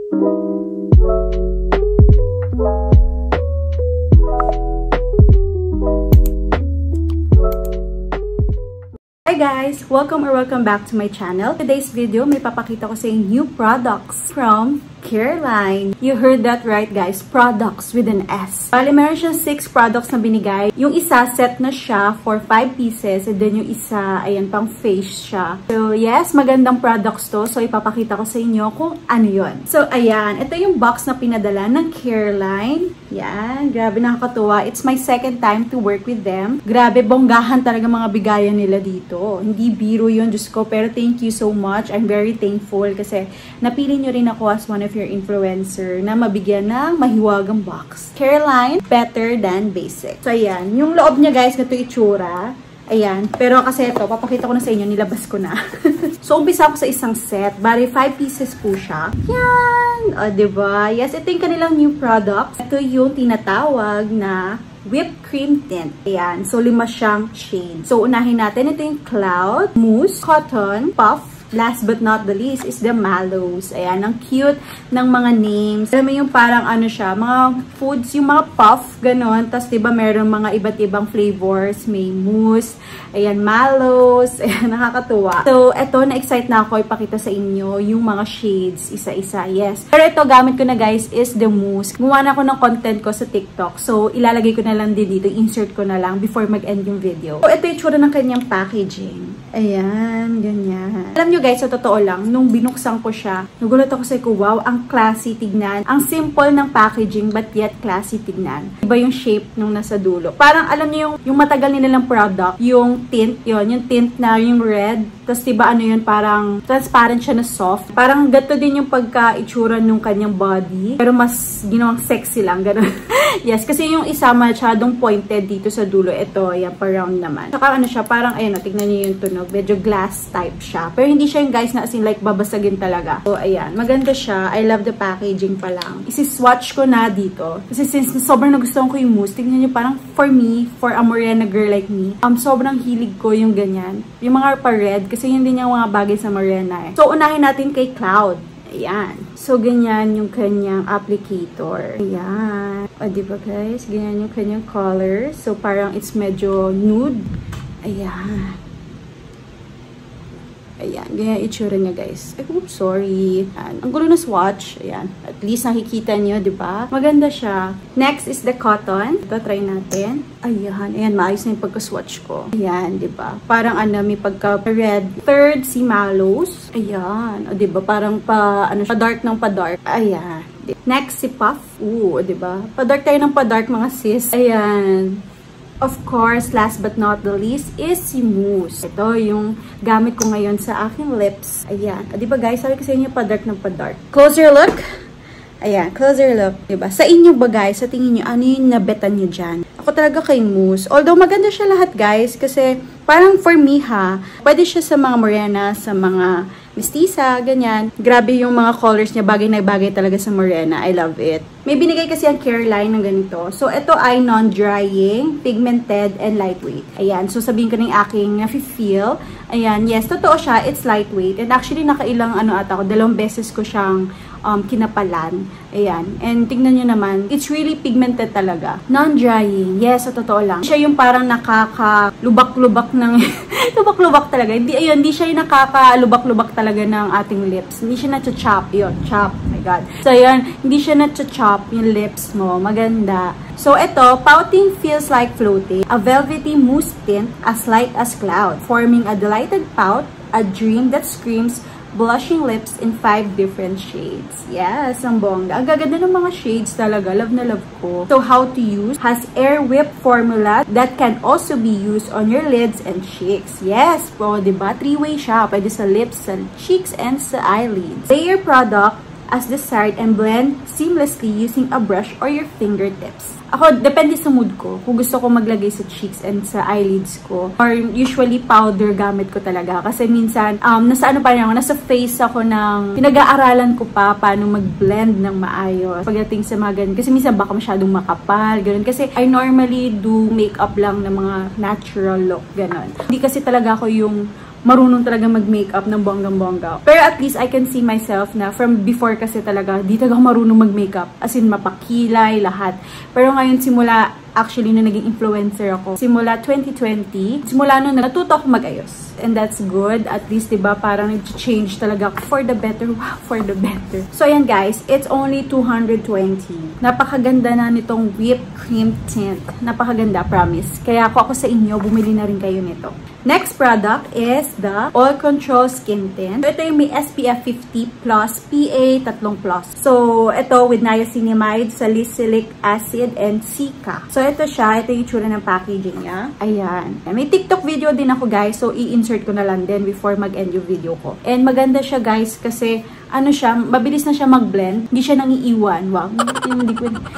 Hi guys! Welcome back to my channel. Today's video, may papakita ko sa inyo new products from Careline. You heard that right guys, products with an S. Bali, meron siyang 6 products na binigay. Yung isa, set na siya for 5 pieces. And then yung isa, ayan, pang face siya. So yes, magandang products to. So ipapakita ko sa inyo kung ano yun. So ayan, ito yung box na pinadala ng Careline. Yan, grabe nakakatuwa. It's my second time to work with them. Grabe, bonggahan talaga mga bigayan nila dito. Hindi biro yun, Diyos ko. Pero thank you so much. I'm very thankful kasi napili nyo rin ako as one of your influencer na mabigyan ng mahiwagang box. Careline, better than basic. So, ayan. Yung loob niya, guys, ito itsura. Ayan. Pero kasi ito, papakita ko na sa inyo, nilabas ko na. So, umpisa ako sa isang set. Bali, 5 pieces po siya. Yan! O, diba? Yes, ito yung kanilang new product. Ito yung tinatawag na whipped cream tint. Ayan. So, 5 siyang shade. So, unahin natin. Ito yung Cloud, Mousse, Cotton, Puff. Last but not the least is the Mallows. Ayan, ang cute ng mga names. Alam mo yung parang ano siya, mga foods, yung mga puff, ganon. Tapos diba meron mga iba't ibang flavors. May mousse, ayan, Mallows. Ayan, nakakatuwa. So, eto, na-excite na ako ipakita sa inyo yung mga shades, isa-isa. Yes. Pero ito, gamit ko na guys, is the mousse. Gumawa na ako ng content ko sa TikTok. So, ilalagay ko na lang din dito, insert ko na lang before mag-end yung video. So, ito yung tsura ng kanyang packaging. Ayan, ganyan. Alam nyo guys, sa totoo lang, nung binuksan ko siya, nagulat ako sa wow, ang classy tignan. Ang simple ng packaging, but yet classy tignan. Iba yung shape nung nasa dulo. Parang alam nyo yung matagal nilang product, yung tint, yung tint na yung red. Tapos diba ano yun, parang transparent siya na soft. Parang gato din yung pagka-itsura nung kanyang body. Pero mas ginawang sexy lang, gano'n. Yes, kasi yung isa masyadong pointed dito sa dulo. Ito, yan, pa-round naman. Saka ano siya, parang, ayun, tignan niyo yung tunog. Medyo glass type siya. Pero hindi siya yung guys na as in like babasagin talaga. So, ayan. Maganda siya. I love the packaging pa lang. Isi-swatch ko na dito. Kasi since sobrang nagustuhan ko yung mousse, tignan niyo parang for me, for a morena girl like me, sobrang hilig ko yung ganyan. Yung mga pa-red, kasi yun din yung mga bagay sa morena eh. So, unahin natin kay Cloud. Ayan. So, ganyan yung kanyang applicator. Ayan. O, diba guys? Ganyan yung kanyang color. So, parang it's medyo nude. Ayan. Ayan. Ganyan itsura niya guys. Ay, oops, sorry. Ayan. Ang gulo na swatch. Ayan. At least nakikita niyo, diba? Maganda siya. Next is the cotton. Ito, try natin. Ayan. Ayan, maayos na yung pagka-swatch ko. Ayan, diba? Parang ano, may pagka-red. Third, si Mallows. Ayan. O, diba? Parang pa-dark ng pa-dark. Ayan. Next, si Puff. Oo, diba? Pa-dark tayo ng pa-dark, mga sis. Ayan. Of course, last but not the least is si Mousse. Ito yung gamit ko ngayon sa aking lips. Ayan. O, diba guys? Sabi ko sa inyo, pa-dark ng pa-dark. Closer look. Ayan, closer look. Diba? Sa inyo ba guys, sa tingin nyo, ano yung nabetan nyo dyan? Ako talaga kay Mousse. Although maganda siya lahat guys, kasi parang for me ha, pwede siya sa mga morena, sa mga mestiza, ganyan. Grabe yung mga colors niya, bagay na bagay talaga sa morena. I love it. May binigay kasi ang Careline ng ganito. So, ito ay non-drying, pigmented, and lightweight. Ayan. So, sabihin ko ng aking nafe-feel. Ayan. Yes, totoo siya. It's lightweight. And actually, nakailang ata ko, 2 beses ko siyang kinapalan. Ayan. And tingnan nyo naman, it's really pigmented talaga. Non-drying. Yes, sa totoo lang. Siya yung parang nakakalubak-lubak ng lubak-lubak talaga. Hindi siya yung nakakalubak-lubak talaga ng ating lips. Hindi siya na-chop. Yun, chop. Oh my God. So, ayan. Hindi siya na-chop yung lips mo. Maganda. So, ito, pouting feels like floating. A velvety mousse tint as light as cloud, forming a delighted pout, a dream that screams blushing lips in 5 different shades. Yes, ang bongga. Ang gaganda ng mga shades talaga. Love na love ko. So, how to use? Has air whip formula that can also be used on your lids and cheeks. Yes, po, diba? 3-way siya. Pwede sa lips, sa cheeks, and sa eyelids. Layer product as desired and blend seamlessly using a brush or your fingertips. Ako, depende sa mood ko. Kung gusto ko maglagay sa cheeks and sa eyelids ko. Or usually powder gamit ko talaga. Kasi minsan, nasa face ako ng pinag-aaralan ko pa paano mag-blend ng maayos. Pagdating sa mga ganun. Kasi minsan baka masyadong makapal. Ganun. Kasi I normally do makeup lang ng mga natural look. Ganun. Hindi kasi talaga ako yung marunong talaga mag-makeup ng bonggang-bongga. Pero at least I can see myself na from before kasi talaga, di talaga marunong mag-makeup. As in, mapakilay, lahat. Pero ngayon, simula actually na naging influencer ako, simula 2020, simula nun, natuto ako mag-ayos. And that's good. At least, diba, parang nag-change talaga for the better. Wow, for the better. So, ayan guys, it's only 220. Napakaganda na nitong whipped cream tint. Napakaganda, promise. Kaya ako sa inyo, bumili na rin kayo nito. Next product is the All Control Skin Tint. So, ito yung may SPF 50+, PA 3+. So, ito with niacinamide, salicylic acid, and Cica. So, ito siya. Ito yung itsura ng packaging niya. Ayan. May TikTok video din ako guys. So, i-insert ko na lang din before mag-end yung video ko. And maganda siya guys kasi ano siya, mabilis na siya mag-blend. Hindi siya nangiiwan. Wow.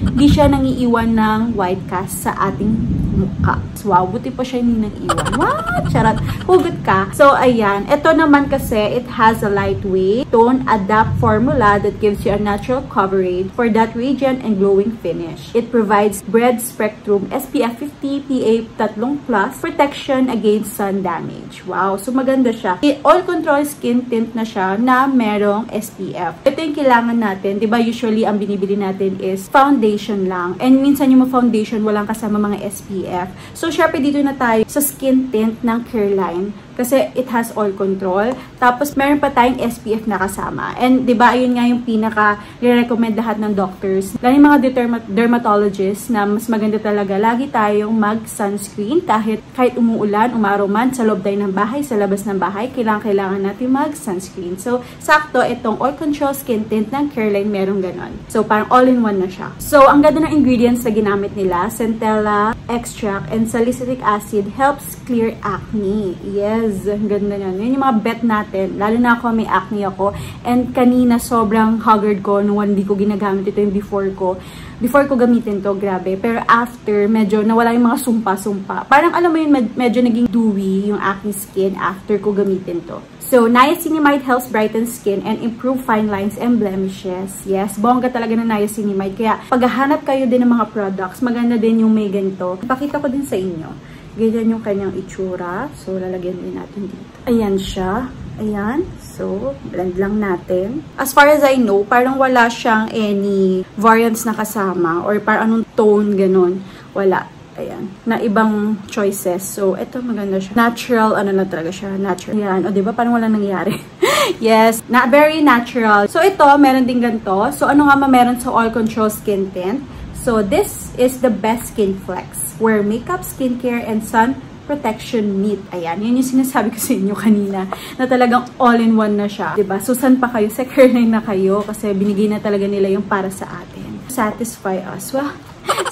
Hindi siya nangiiwan ng white cast sa ating mukha. Wow, buti pa siya hindi nang-iwan. What? Charot. Hugot ka. So, ayan. Ito naman kasi, it has a lightweight tone adapt formula that gives you a natural coverage for that radiant and glowing finish. It provides broad spectrum SPF 50 PA 3+ protection against sun damage. Wow. So, maganda siya. All Control Skin Tint na siya na merong SPF. Ito yung kailangan natin. Diba, usually, ang binibili natin is foundation lang. And minsan yung foundation, walang kasama mga SPF. So, syempre dito na tayo sa skin tint ng Careline. Kasi it has all control. Tapos, meron pa tayong SPF na kasama. And, di ba, ayun nga yung pinaka i-recommend lahat ng doctors. Lalo yung mga dermatologists na mas maganda talaga. Lagi tayong mag-sunscreen kahit umuulan, umaraw man, sa loob tayo ng bahay, sa labas ng bahay, kailangan natin mag-sunscreen. So, sakto, itong All Control Skin Tint ng Careline, meron ganon. So, parang all-in-one na siya. So, ang ganda ng ingredients na ginamit nila, centella extract and salicylic acid helps clear acne. Yes. Ang ganda niyan. Yun yung mga bet natin. Lalo na ako, may acne ako. And kanina, sobrang haggard ko nung hindi ko ginagamit ito yung before ko. Before ko gamitin to, grabe. Pero after, medyo nawala yung mga sumpa-sumpa. Parang alam mo yun, medyo naging dewy yung acne skin after ko gamitin to. So, niacinamide helps brighten skin and improve fine lines and blemishes. Yes, bongga talaga na niacinamide. Kaya, paghahanap kayo din ng mga products, maganda din yung may ganito. Ipakita ko din sa inyo. Ganyan yung kanyang itsura. So, lalagyan din natin dito. Ayan siya. Ayan. So, blend lang natin. As far as I know, parang wala siyang any variants na kasama or parang anong tone, ganun. Wala. Ayan. Na ibang choices. So, ito maganda siya. Natural, ano na talaga siya. Natural. Ayan. O, diba? Parang wala nangyari. Yes. Very natural. So, ito, meron din ganito. So, ano nga meron sa All Control Skin Tint? So, this is the best skin flex where makeup, skincare, and sun protection meet. Ayan, yun yung sinasabi ko sa inyo kanina na talagang all-in-one na siya. Diba? So, saan pa kayo? Sa Careline na kayo kasi binigay na talaga nila yung para sa atin. Satisfy us. Wow!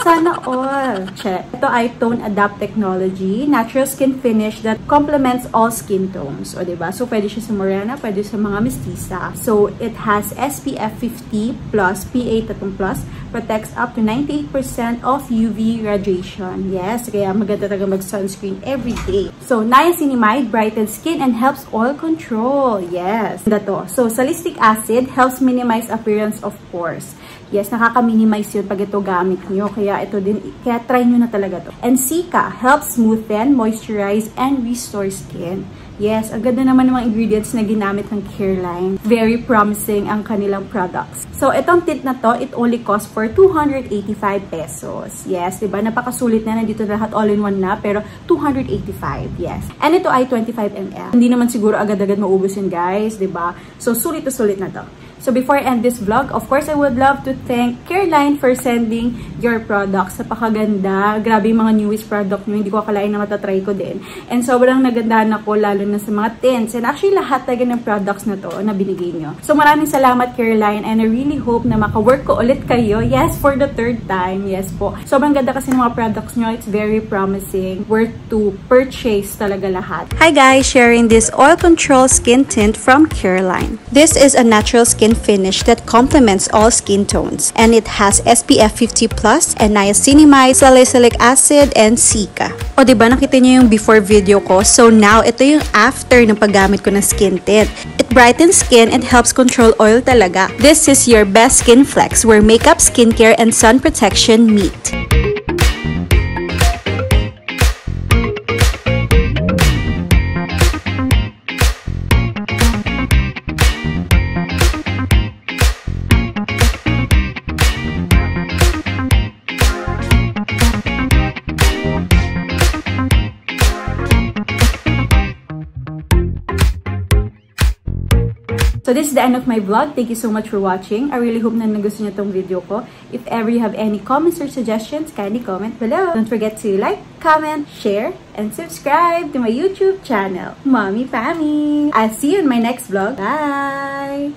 Sana all. Check. Ito ay Tone Adapt Technology. Natural skin finish that complements all skin tones. O, diba? So, pwede siya sa morena, pwede sa mga mestiza. So, it has SPF 50+, PA 3+, protects up to 98% of UV radiation. Yes, kaya maganda talaga mag-sunscreen every day. So, niacinamide brightens skin and helps oil control. Yes. Ito. So, salicylic acid helps minimize appearance of pores. Yes, nakaka-minimize yun pag ito gamit nyo. Kaya ito din, kaya try nyo na talaga to. And Cica helps smoothen, moisturize, and restore skin. Yes, ang ganda naman ng mga ingredients na ginamit ng Careline. Very promising ang kanilang products. So, itong tint na to, it only costs for 285 pesos. Yes, diba? Napakasulit na, nandito na lahat all-in-one na, pero 285, yes. And ito ay 25 ml. Hindi naman siguro agad-agad maubos yun, guys, diba? So, sulit to sulit na to. So, before I end this vlog, of course, I would love to thank Careline for sending your products. Napakaganda. Grabe yung mga newest product nyo. Hindi ko akalain na matatry ko din. And sobrang nagandahan ako, lalo na sa mga tints. And actually, lahat talaga ng products na to na binigay nyo. So, maraming salamat, Careline. And I really hope na maka-work ko ulit kayo. Yes, for the third time. Yes po. Sobrang ganda kasi ng mga products nyo. It's very promising. Worth to purchase talaga lahat. Hi guys! Sharing this Oil Control Skin Tint from Careline. This is a natural skin finish that complements all skin tones, and it has SPF 50+ and niacinamide, salicylic acid, and Cica. O diba nakita niyo yung before video ko? So now ito yung after ng paggamit ko ng skin tint. It brightens skin and helps control oil talaga. This is your best skin flex where makeup, skincare, and sun protection meet. So this is the end of my vlog. Thank you so much for watching. I really hope na nagustuhan niyo tong video ko. If ever you have any comments or suggestions, kindly comment below. Don't forget to like, comment, share, and subscribe to my YouTube channel, Mommy Pammy. I'll see you in my next vlog. Bye!